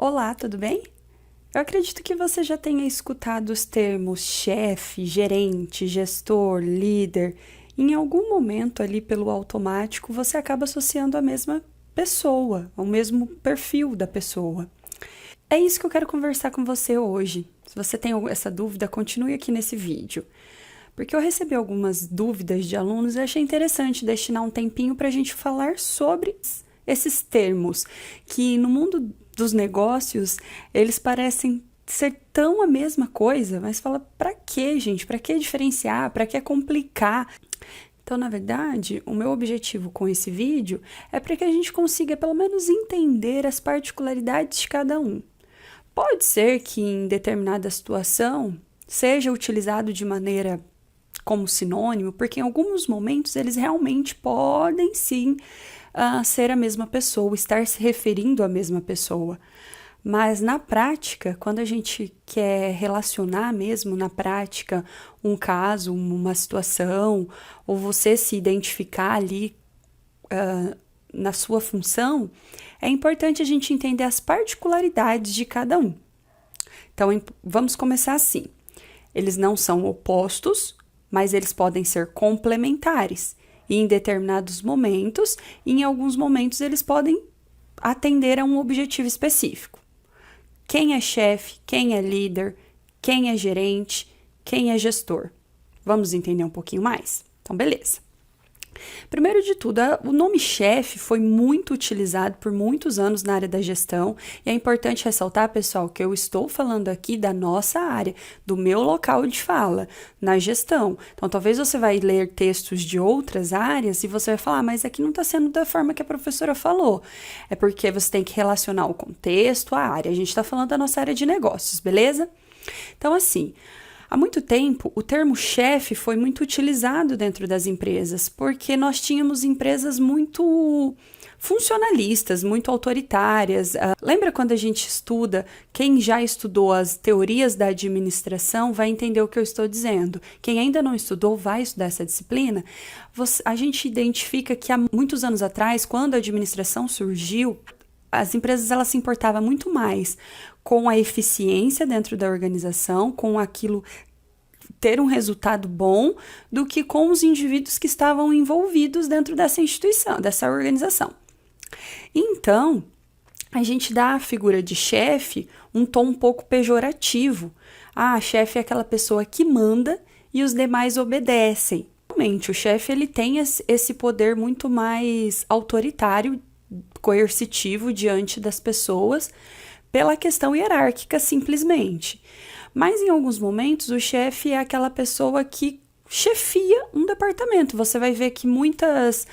Olá, tudo bem? Eu acredito que você já tenha escutado os termos chefe, gerente, gestor, líder. Em algum momento ali pelo automático, você acaba associando a mesma pessoa, ao mesmo perfil da pessoa. É isso que eu quero conversar com você hoje. Se você tem essa dúvida, continue aqui nesse vídeo. Porque eu recebi algumas dúvidas de alunos e achei interessante destinar um tempinho para a gente falar sobre esses termos, que no mundo dos negócios, eles parecem ser tão a mesma coisa, mas fala, pra quê, gente? Pra que diferenciar? Pra que complicar? Então, na verdade, o meu objetivo com esse vídeo é para que a gente consiga pelo menos entender as particularidades de cada um. Pode ser que em determinada situação seja utilizado de maneira como sinônimo, porque em alguns momentos eles realmente podem sim ser a mesma pessoa, estar se referindo à mesma pessoa. Mas na prática, quando a gente quer relacionar mesmo na prática um caso, uma situação, ou você se identificar ali na sua função, é importante a gente entender as particularidades de cada um. Então, vamos começar assim. Eles não são opostos, mas eles podem ser complementares. E em determinados momentos, em alguns momentos, eles podem atender a um objetivo específico. Quem é chefe, quem é líder, quem é gerente, quem é gestor? Vamos entender um pouquinho mais? Então, beleza. Primeiro de tudo, o nome chefe foi muito utilizado por muitos anos na área da gestão e é importante ressaltar, pessoal, que eu estou falando aqui da nossa área, do meu local de fala, na gestão. Então, talvez você vai ler textos de outras áreas e você vai falar, mas aqui não está sendo da forma que a professora falou. É porque você tem que relacionar o contexto, a área. A gente está falando da nossa área de negócios, beleza? Então, assim, há muito tempo, o termo chefe foi muito utilizado dentro das empresas, porque nós tínhamos empresas muito funcionalistas, muito autoritárias. Lembra quando a gente estuda, quem já estudou as teorias da administração vai entender o que eu estou dizendo. Quem ainda não estudou vai estudar essa disciplina. A gente identifica que há muitos anos atrás, quando a administração surgiu, as empresas elas se importavam muito mais com a eficiência dentro da organização, com aquilo ter um resultado bom, do que com os indivíduos que estavam envolvidos dentro dessa instituição, dessa organização. Então, a gente dá à figura de chefe um tom um pouco pejorativo. Chefe é aquela pessoa que manda e os demais obedecem. Realmente, o chefe ele tem esse poder muito mais autoritário, coercitivo diante das pessoas, pela questão hierárquica simplesmente. Mas em alguns momentos o chefe é aquela pessoa que chefia um departamento. Você vai ver que muitas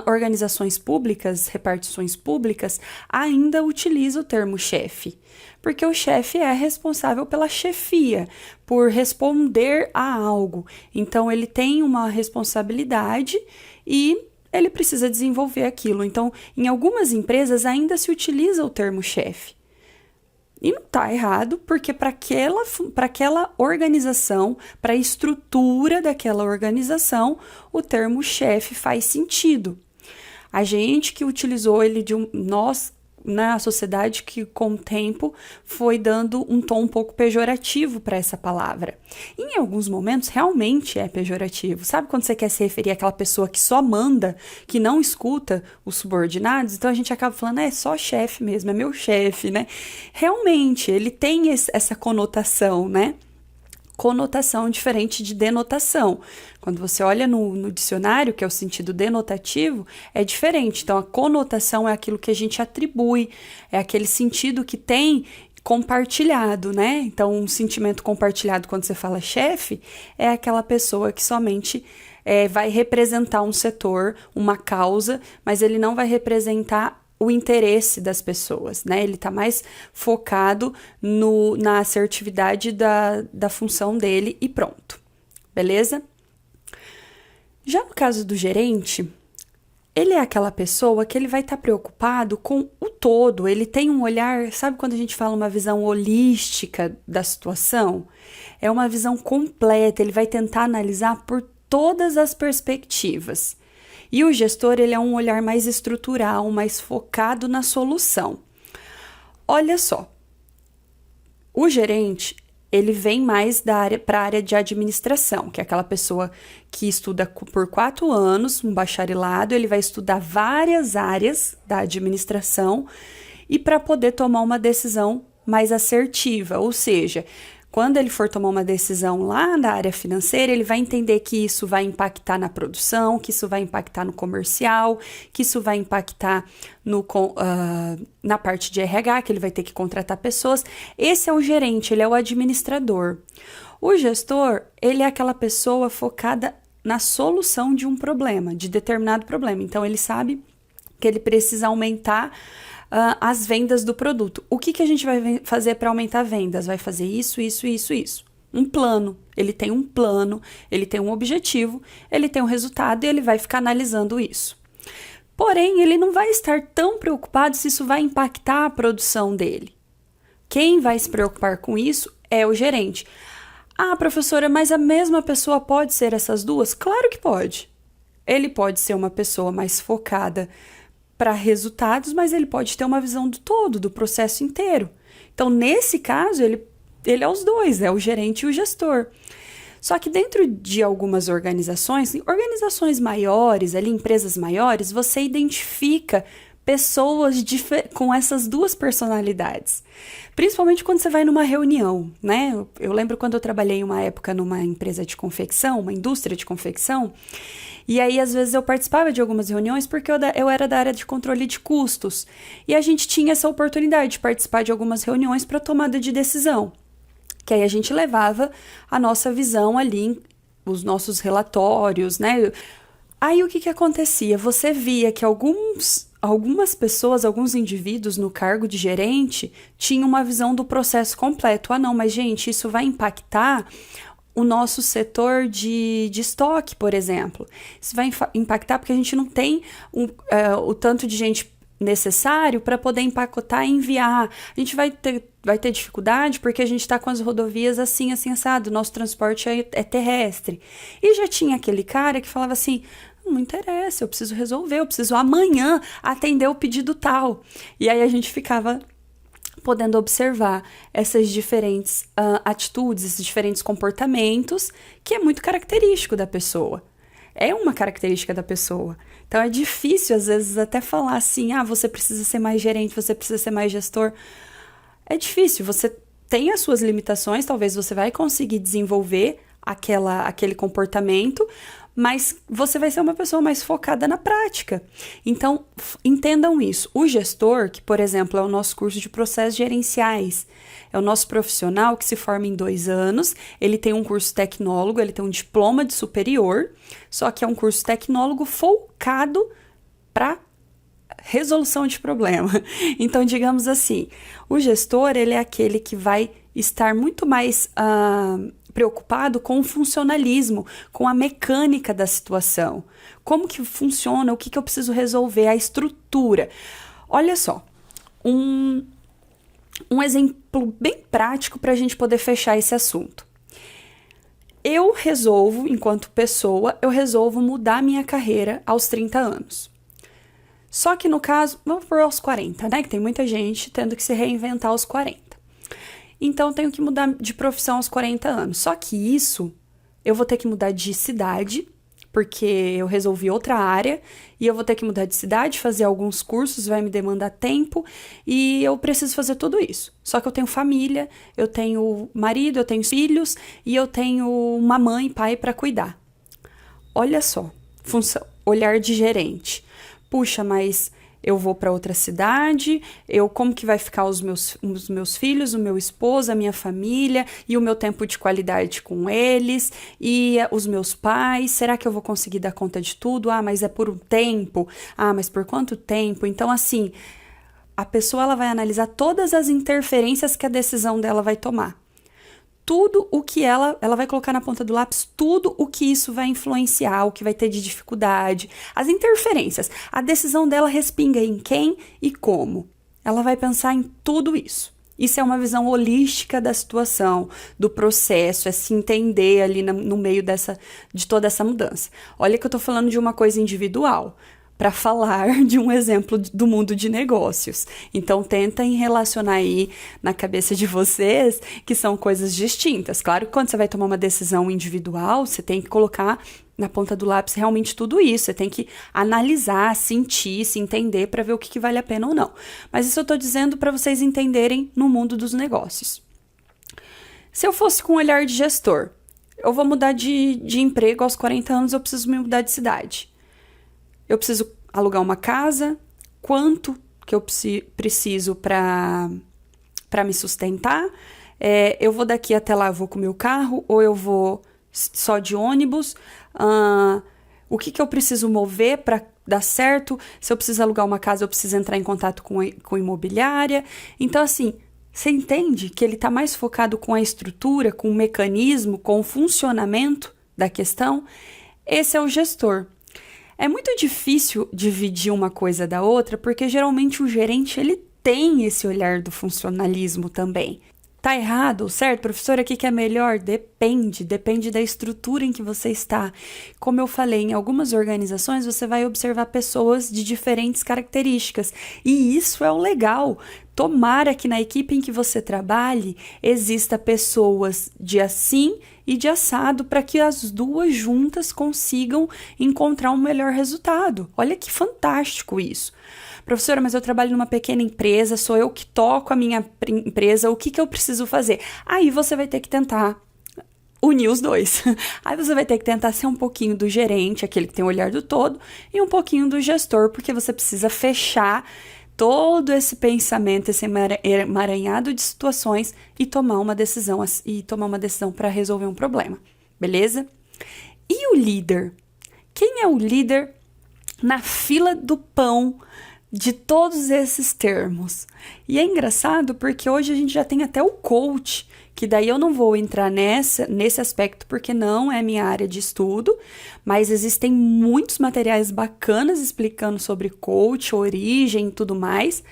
organizações públicas, repartições públicas, ainda utilizam o termo chefe, porque o chefe é responsável pela chefia, por responder a algo. Então ele tem uma responsabilidade e ele precisa desenvolver aquilo. Então, em algumas empresas ainda se utiliza o termo chefe. E não está errado, porque para aquela organização, para a estrutura daquela organização, o termo chefe faz sentido. A gente que utilizou ele nós, na sociedade que com o tempo foi dando um tom um pouco pejorativo para essa palavra. E em alguns momentos realmente é pejorativo. Sabe quando você quer se referir àquela pessoa que só manda, que não escuta os subordinados? Então a gente acaba falando, é só chefe mesmo, é meu chefe, né? Realmente, ele tem essa conotação, né? Conotação diferente de denotação. Quando você olha no dicionário, que é o sentido denotativo, é diferente. Então, a conotação é aquilo que a gente atribui, é aquele sentido que tem compartilhado, né? Então, um sentimento compartilhado, quando você fala chefe, é aquela pessoa que somente vai representar um setor, uma causa, mas ele não vai representar o interesse das pessoas, né? Ele está mais focado na assertividade da função dele e pronto, beleza? Já no caso do gerente, ele é aquela pessoa que ele vai estar preocupado com o todo, ele tem um olhar, sabe quando a gente fala uma visão holística da situação? É uma visão completa, ele vai tentar analisar por todas as perspectivas. E o gestor, ele é um olhar mais estrutural, mais focado na solução. Olha só, o gerente, ele vem mais para a área de administração, que é aquela pessoa que estuda por 4 anos, um bacharelado, ele vai estudar várias áreas da administração e para poder tomar uma decisão mais assertiva, ou seja, quando ele for tomar uma decisão lá na área financeira, ele vai entender que isso vai impactar na produção, que isso vai impactar no comercial, que isso vai impactar na parte de RH, que ele vai ter que contratar pessoas. Esse é o gerente, ele é o administrador. O gestor, ele é aquela pessoa focada na solução de um problema, de determinado problema. Então, ele sabe que ele precisa aumentar as vendas do produto. O que a gente vai fazer para aumentar vendas? Vai fazer isso, isso, isso, isso. Um plano. Ele tem um plano, ele tem um objetivo, ele tem um resultado e ele vai ficar analisando isso. Porém, ele não vai estar tão preocupado se isso vai impactar a produção dele. Quem vai se preocupar com isso é o gerente. Ah, professora, mas a mesma pessoa pode ser essas duas? Claro que pode. Ele pode ser uma pessoa mais focada para resultados, mas ele pode ter uma visão do todo, do processo inteiro. Então, nesse caso, ele é os dois, é o gerente e o gestor. Só que dentro de algumas organizações maiores, ali, empresas maiores, você identifica pessoas com essas duas personalidades. Principalmente quando você vai numa reunião, né? Eu lembro quando eu trabalhei uma época numa empresa de confecção, uma indústria de confecção, e aí às vezes eu participava de algumas reuniões porque eu era da área de controle de custos, e a gente tinha essa oportunidade de participar de algumas reuniões para tomada de decisão, que aí a gente levava a nossa visão ali, os nossos relatórios, né? Aí o que acontecia? Você via que algumas pessoas, alguns indivíduos no cargo de gerente tinham uma visão do processo completo. Ah, não, mas gente, isso vai impactar o nosso setor de estoque, por exemplo. Isso vai impactar porque a gente não tem o tanto de gente necessário para poder empacotar e enviar. A gente vai ter dificuldade porque a gente está com as rodovias assim, assado. Nosso transporte é terrestre. E já tinha aquele cara que falava assim, não interessa, eu preciso resolver, eu preciso amanhã atender o pedido tal. E aí a gente ficava podendo observar essas diferentes atitudes, esses diferentes comportamentos, que é muito característico da pessoa. É uma característica da pessoa. Então é difícil, às vezes, até falar assim, você precisa ser mais gerente, você precisa ser mais gestor. É difícil, você tem as suas limitações, talvez você vai conseguir desenvolver aquele comportamento, mas você vai ser uma pessoa mais focada na prática. Então, entendam isso. O gestor, que, por exemplo, é o nosso curso de processos gerenciais, é o nosso profissional que se forma em 2 anos, ele tem um curso tecnólogo, ele tem um diploma de superior, só que é um curso tecnólogo focado para resolução de problema. Então, digamos assim, o gestor, ele é aquele que vai estar muito mais preocupado com o funcionalismo, com a mecânica da situação. Como que funciona, o que eu preciso resolver, a estrutura. Olha só, um exemplo bem prático para a gente poder fechar esse assunto. Enquanto pessoa, eu resolvo mudar minha carreira aos 30 anos. Só que no caso, vamos por aos 40, né? Que tem muita gente tendo que se reinventar aos 40. Então, eu tenho que mudar de profissão aos 40 anos. Só que isso, eu vou ter que mudar de cidade, porque eu resolvi outra área, e eu vou ter que mudar de cidade, fazer alguns cursos, vai me demandar tempo, e eu preciso fazer tudo isso. Só que eu tenho família, eu tenho marido, eu tenho filhos, e eu tenho uma mãe e pai para cuidar. Olha só, olhar de gerente. Puxa, mas eu vou para outra cidade, como que vai ficar os meus filhos, o meu esposo, a minha família, e o meu tempo de qualidade com eles, e os meus pais, será que eu vou conseguir dar conta de tudo? Mas é por um tempo, mas por quanto tempo? Então, assim, a pessoa ela vai analisar todas as interferências que a decisão dela vai tomar. Tudo o que ela vai colocar na ponta do lápis, tudo o que isso vai influenciar, o que vai ter de dificuldade, as interferências. A decisão dela respinga em quem e como. Ela vai pensar em tudo isso. Isso é uma visão holística da situação, do processo, é se entender ali no meio de toda essa mudança. Olha que eu tô falando de uma coisa individual. para falar de um exemplo do mundo de negócios. Então, tentem relacionar aí na cabeça de vocês que são coisas distintas. Claro que quando você vai tomar uma decisão individual, você tem que colocar na ponta do lápis realmente tudo isso. Você tem que analisar, sentir, se entender para ver o que vale a pena ou não. Mas isso eu estou dizendo para vocês entenderem no mundo dos negócios. Se eu fosse com um olhar de gestor, eu vou mudar de emprego aos 40 anos, eu preciso me mudar de cidade. Eu preciso alugar uma casa, quanto que eu preciso para me sustentar? Eu vou daqui até lá, eu vou com o meu carro, ou eu vou só de ônibus? O que eu preciso mover para dar certo? Se eu preciso alugar uma casa, eu preciso entrar em contato com imobiliária. Então, assim, você entende que ele está mais focado com a estrutura, com o mecanismo, com o funcionamento da questão? Esse é o gestor. É muito difícil dividir uma coisa da outra, porque geralmente o gerente ele tem esse olhar do funcionalismo também. Tá errado, certo? Professor, aqui que é melhor? Depende da estrutura em que você está. Como eu falei, em algumas organizações você vai observar pessoas de diferentes características. E isso é o legal. Tomara que na equipe em que você trabalhe exista pessoas de assim e de assado para que as duas juntas consigam encontrar um melhor resultado. Olha que fantástico isso. Professora, mas eu trabalho numa pequena empresa, sou eu que toco a minha empresa, o que eu preciso fazer? Aí você vai ter que tentar unir os dois. Aí você vai ter que tentar ser um pouquinho do gerente, aquele que tem o olhar do todo, e um pouquinho do gestor, porque você precisa fechar todo esse pensamento, esse emaranhado de situações e tomar uma decisão para resolver um problema, beleza? E o líder? Quem é o líder na fila do pão de todos esses termos? E é engraçado porque hoje a gente já tem até o coach, que daí eu não vou entrar nesse aspecto porque não é minha área de estudo, mas existem muitos materiais bacanas explicando sobre coach, origem e tudo mais.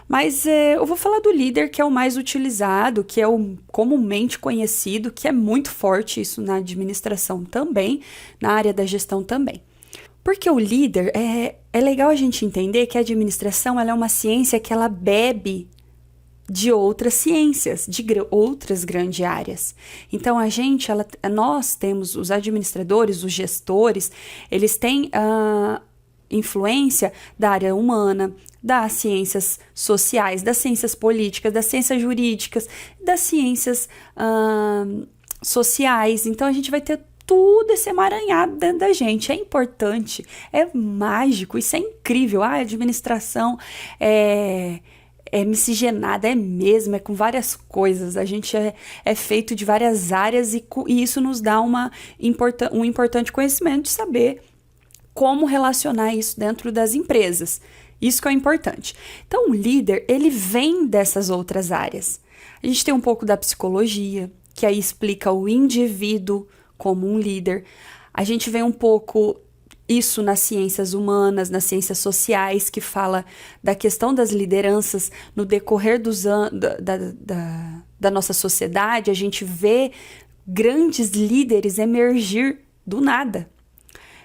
Mas eu vou falar do líder, que é o mais utilizado, que é o comumente conhecido, que é muito forte isso na administração também, na área da gestão também. Porque o líder, é legal a gente entender que a administração ela é uma ciência que ela bebe de outras ciências, de outras grandes áreas. Então, nós temos os administradores, os gestores, eles têm influência da área humana, das ciências sociais, das ciências políticas, das ciências jurídicas, das ciências sociais. Então, a gente vai ter tudo esse emaranhado dentro da gente. É importante, é mágico, isso é incrível. A administração é miscigenada, é mesmo, é com várias coisas. A gente é feito de várias áreas e isso nos dá um importante conhecimento de saber como relacionar isso dentro das empresas. Isso que é importante. Então, o líder, ele vem dessas outras áreas. A gente tem um pouco da psicologia, que aí explica o indivíduo como um líder. A gente vê um pouco isso nas ciências humanas, nas ciências sociais, que fala da questão das lideranças no decorrer dos anos da nossa sociedade. A gente vê grandes líderes emergir do nada.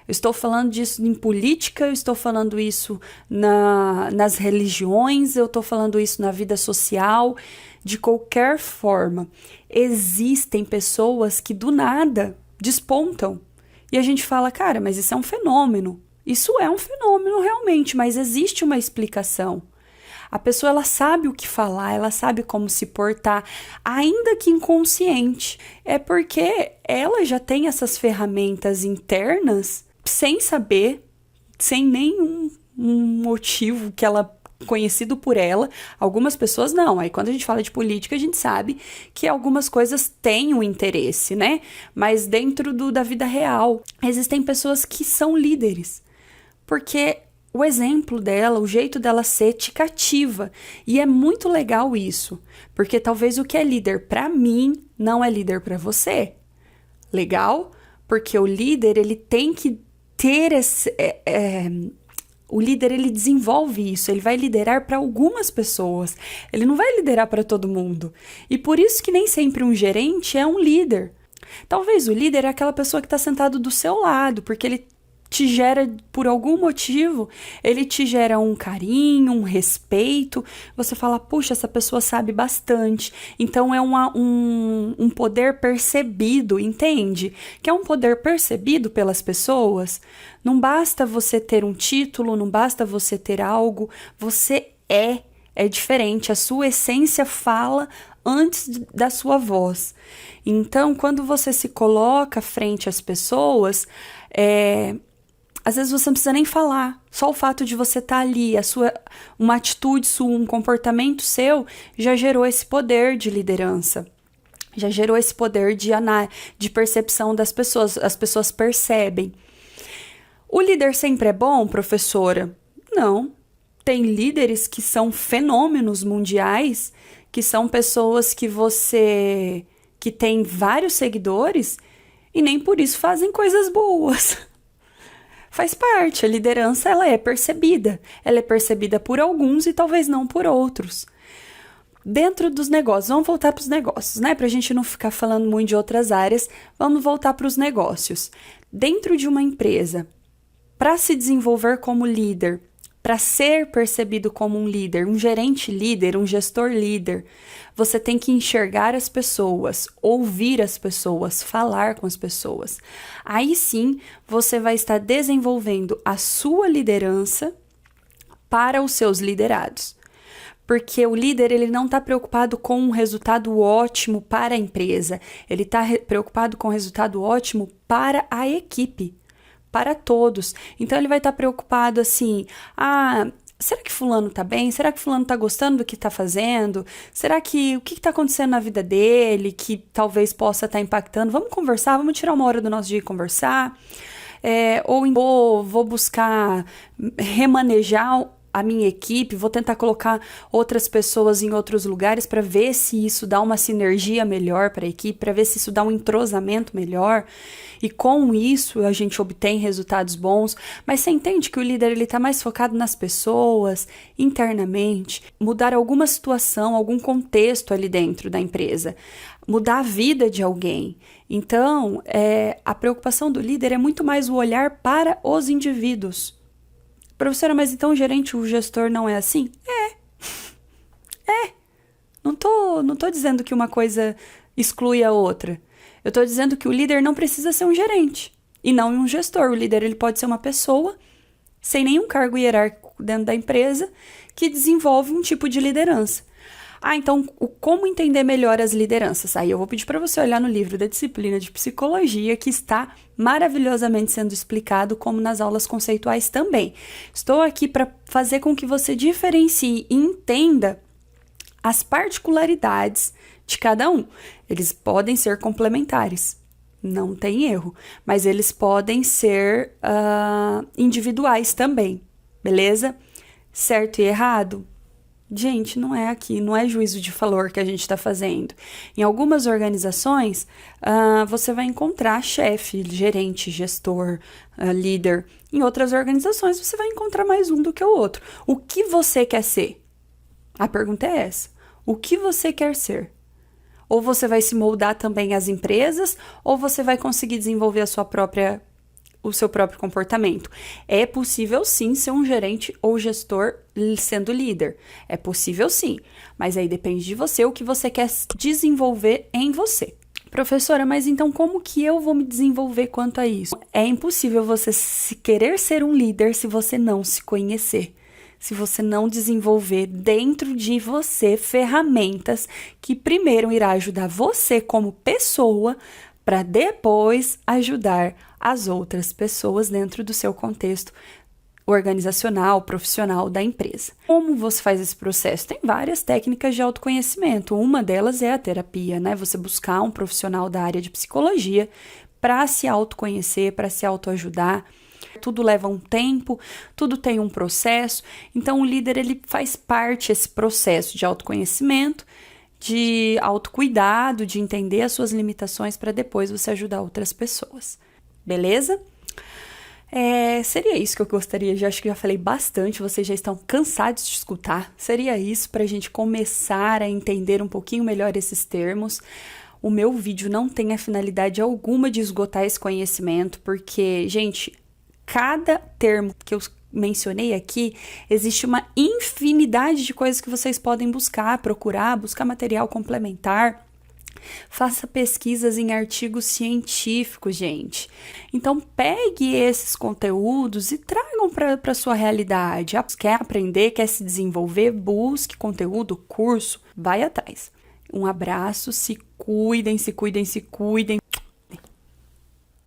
Eu estou falando disso em política, eu estou falando isso nas religiões, eu estou falando isso na vida social. De qualquer forma, existem pessoas que do nada despontam. E a gente fala, cara, mas isso é um fenômeno. Isso é um fenômeno realmente, mas existe uma explicação. A pessoa ela sabe o que falar, ela sabe como se portar, ainda que inconsciente. É porque ela já tem essas ferramentas internas sem saber, sem nenhum motivo que ela conhecido por ela. Algumas pessoas não. Aí quando a gente fala de política, a gente sabe que algumas coisas têm um interesse, né? Mas dentro da vida real, existem pessoas que são líderes. Porque o exemplo dela, o jeito dela ser te cativa. E é muito legal isso. Porque talvez o que é líder para mim não é líder para você. Legal? Porque o líder, ele tem que ter esse... O líder, ele desenvolve isso, ele vai liderar para algumas pessoas, ele não vai liderar para todo mundo. E por isso que nem sempre um gerente é um líder. Talvez o líder é aquela pessoa que está sentado do seu lado, porque ele te gera, por algum motivo, ele te gera um carinho, um respeito. Você fala, puxa, essa pessoa sabe bastante. Então, é um poder percebido, entende? Que é um poder percebido pelas pessoas. Não basta você ter um título, não basta você ter algo. Você é diferente. A sua essência fala antes da sua voz. Então, quando você se coloca frente às pessoas, às vezes você não precisa nem falar, só o fato de você estar ali, uma atitude sua, um comportamento seu, já gerou esse poder de liderança, já gerou esse poder de percepção das pessoas, as pessoas percebem. O líder sempre é bom, professora? Não. Tem líderes que são fenômenos mundiais, que são pessoas que tem vários seguidores e nem por isso fazem coisas boas. Faz parte, a liderança ela é percebida por alguns e talvez não por outros. Dentro dos negócios, vamos voltar para os negócios, né? Para a gente não ficar falando muito de outras áreas, vamos voltar para os negócios. Dentro de uma empresa, para se desenvolver como líder, para ser percebido como um líder, um gerente líder, um gestor líder, você tem que enxergar as pessoas, ouvir as pessoas, falar com as pessoas. Aí sim, você vai estar desenvolvendo a sua liderança para os seus liderados. Porque o líder ele não está preocupado com um resultado ótimo para a empresa, ele está preocupado com um resultado ótimo para a equipe. Para todos. Então, ele vai estar preocupado assim, será que fulano tá bem? Será que fulano tá gostando do que tá fazendo? Será que, o que tá acontecendo na vida dele que talvez possa estar impactando? Vamos conversar, vamos tirar uma hora do nosso dia e conversar? Vou buscar remanejar a minha equipe, vou tentar colocar outras pessoas em outros lugares para ver se isso dá uma sinergia melhor para a equipe, para ver se isso dá um entrosamento melhor e com isso a gente obtém resultados bons. Mas você entende que o líder ele está mais focado nas pessoas, internamente, mudar alguma situação, algum contexto ali dentro da empresa, mudar a vida de alguém. Então, a preocupação do líder é muito mais o olhar para os indivíduos. Professora, mas então o gerente, o gestor não é assim? Não tô dizendo que uma coisa exclui a outra. Eu tô dizendo que o líder não precisa ser um gerente e não um gestor. O líder ele pode ser uma pessoa sem nenhum cargo hierárquico dentro da empresa que desenvolve um tipo de liderança. Então, como entender melhor as lideranças? Aí eu vou pedir para você olhar no livro da disciplina de psicologia, que está maravilhosamente sendo explicado, como nas aulas conceituais também. Estou aqui para fazer com que você diferencie e entenda as particularidades de cada um. Eles podem ser complementares, não tem erro, mas eles podem ser individuais também, beleza? Certo e errado? Gente, não é aqui, não é juízo de valor que a gente está fazendo. Em algumas organizações, você vai encontrar chefe, gerente, gestor, líder. Em outras organizações, você vai encontrar mais um do que o outro. O que você quer ser? A pergunta é essa. O que você quer ser? Ou você vai se moldar também às empresas, ou você vai conseguir desenvolver o seu próprio comportamento. É possível sim ser um gerente ou gestor sendo líder. É possível sim, mas aí depende de você, o que você quer desenvolver em você. Professora, mas então como que eu vou me desenvolver quanto a isso? É impossível você querer ser um líder se você não se conhecer. Se você não desenvolver dentro de você ferramentas que primeiro irá ajudar você como pessoa para depois ajudar as outras pessoas dentro do seu contexto organizacional, profissional da empresa. Como você faz esse processo? Tem várias técnicas de autoconhecimento. Uma delas é a terapia, né? Você buscar um profissional da área de psicologia para se autoconhecer, para se autoajudar. Tudo leva um tempo, tudo tem um processo. Então, o líder ele faz parte desse processo de autoconhecimento, de autocuidado, de entender as suas limitações para depois você ajudar outras pessoas. Beleza? Seria isso que eu gostaria, acho que já falei bastante, vocês já estão cansados de escutar. Seria isso para a gente começar a entender um pouquinho melhor esses termos. O meu vídeo não tem a finalidade alguma de esgotar esse conhecimento, porque, gente, cada termo que eu mencionei aqui, existe uma infinidade de coisas que vocês podem buscar, procurar, buscar material complementar. Faça pesquisas em artigos científicos, gente. Então, pegue esses conteúdos e tragam para a sua realidade. Quer aprender, quer se desenvolver, busque conteúdo, curso, vai atrás. Um abraço, se cuidem, se cuidem, se cuidem.